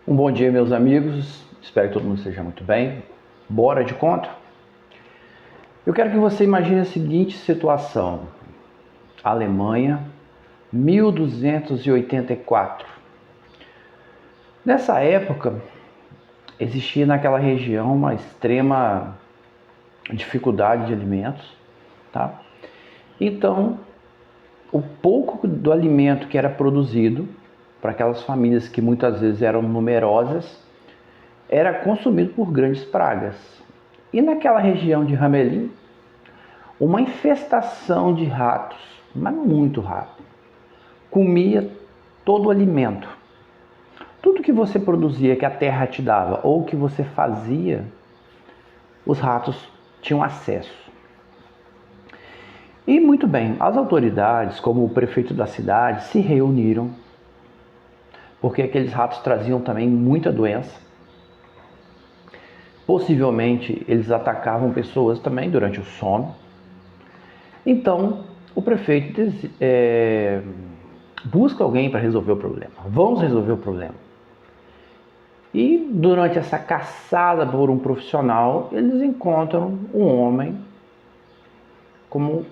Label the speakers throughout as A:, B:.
A: Um bom dia, meus amigos. Espero que todo mundo esteja muito bem. Bora de conta? Eu quero que você imagine a seguinte situação. Alemanha, 1284. Nessa época, existia naquela região uma extrema dificuldade de alimentos, tá? Então, o pouco do alimento que era produzido para aquelas famílias que muitas vezes eram numerosas, era consumido por grandes pragas. E naquela região de Hamelin, uma infestação de ratos, mas muito rato, comia todo o alimento. Tudo que você produzia, que a terra te dava, ou que você fazia, os ratos tinham acesso. E muito bem, as autoridades, como o prefeito da cidade, se reuniram, porque aqueles ratos traziam também muita doença. Possivelmente eles atacavam pessoas também durante o sono. Então o prefeito busca alguém para resolver o problema. Vamos resolver o problema. E durante essa caçada por um profissional, eles encontram um homem como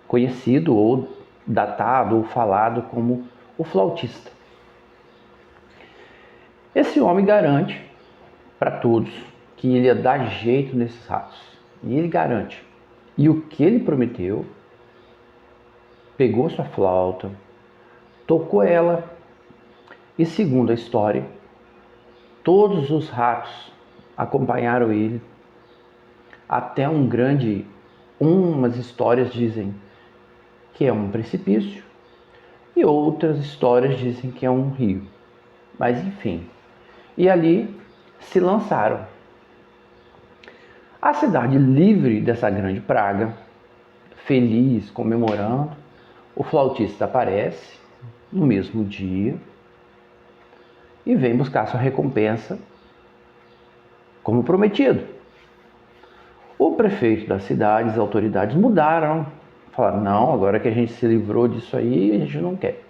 A: conhecido ou datado ou falado como o flautista. Esse homem garante para todos que ele ia dar jeito nesses ratos. E ele garante. E o que ele prometeu, pegou sua flauta, tocou ela e, segundo a história, todos os ratos acompanharam ele até umas histórias dizem que é um precipício e outras histórias dizem que é um rio. Mas enfim, e ali se lançaram. A cidade livre dessa grande praga, feliz, comemorando, o flautista aparece no mesmo dia e vem buscar sua recompensa como prometido. O prefeito da cidade, as autoridades mudaram, falaram, não, agora que a gente se livrou disso aí, a gente não quer.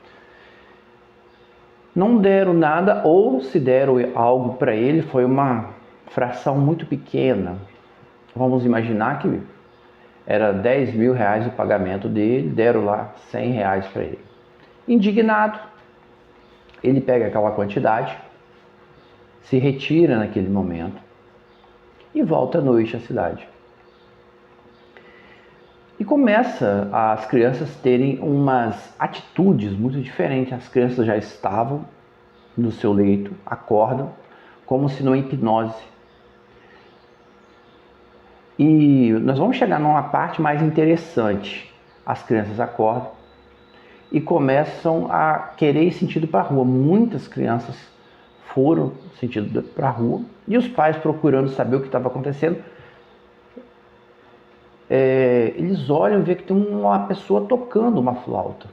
A: Não deram nada, ou se deram algo para ele, foi uma fração muito pequena. Vamos imaginar que era 10 mil reais o pagamento dele, deram lá 100 reais para ele. Indignado, ele pega aquela quantidade, se retira naquele momento e volta à noite à cidade. E começa as crianças terem umas atitudes muito diferentes. As crianças já estavam no seu leito, acordam, como se numa hipnose. E nós vamos chegar numa parte mais interessante. As crianças acordam e começam a querer ir sentido para a rua. Muitas crianças foram sentido para a rua e os pais procurando saber o que estava acontecendo. Eles olham e vê que tem uma pessoa tocando uma flauta.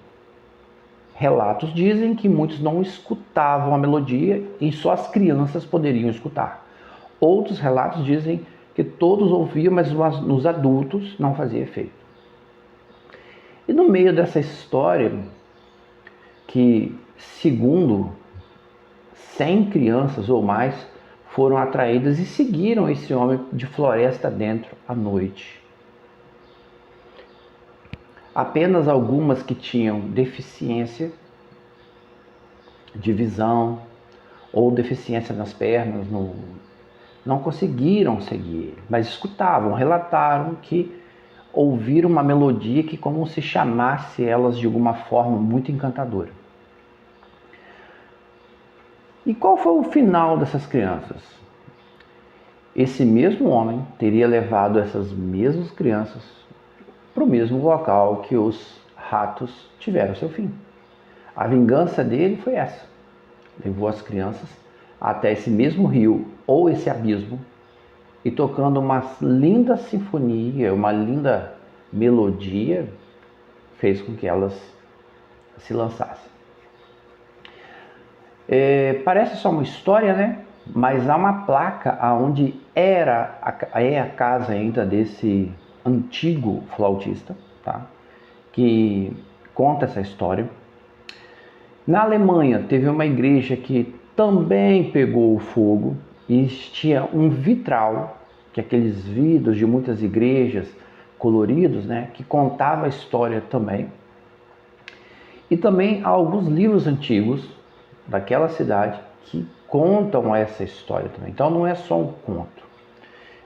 A: Relatos dizem que muitos não escutavam a melodia e só as crianças poderiam escutar. Outros relatos dizem que todos ouviam, mas nos adultos não fazia efeito. E no meio dessa história, que segundo 100 crianças ou mais foram atraídas e seguiram esse homem de floresta dentro à noite. Apenas algumas que tinham deficiência de visão ou deficiência nas pernas não conseguiram seguir, mas escutavam, relataram que ouviram uma melodia que como se chamasse elas de alguma forma muito encantadora. E qual foi o final dessas crianças? Esse mesmo homem teria levado essas mesmas crianças para o mesmo local que os ratos tiveram seu fim. A vingança dele foi essa. Levou as crianças até esse mesmo rio ou esse abismo e tocando uma linda sinfonia, uma linda melodia, fez com que elas se lançassem. Parece só uma história, né? Mas há uma placa onde é a casa ainda desse antigo flautista, tá? Que conta essa história. Na Alemanha teve uma igreja que também pegou fogo e tinha um vitral, que é aqueles vidros de muitas igrejas coloridos, né, que contava a história também. E também há alguns livros antigos daquela cidade que contam essa história também. Então não é só um conto.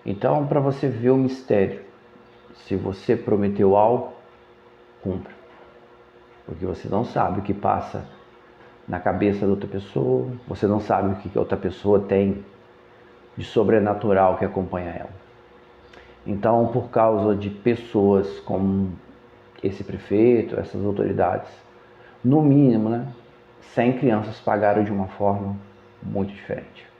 A: Então, para você ver o mistério, se você prometeu algo, cumpra. Porque você não sabe o que passa na cabeça da outra pessoa, você não sabe o que a outra pessoa tem de sobrenatural que acompanha ela. Então, por causa de pessoas como esse prefeito, essas autoridades, no mínimo, né, 100 crianças pagaram de uma forma muito diferente.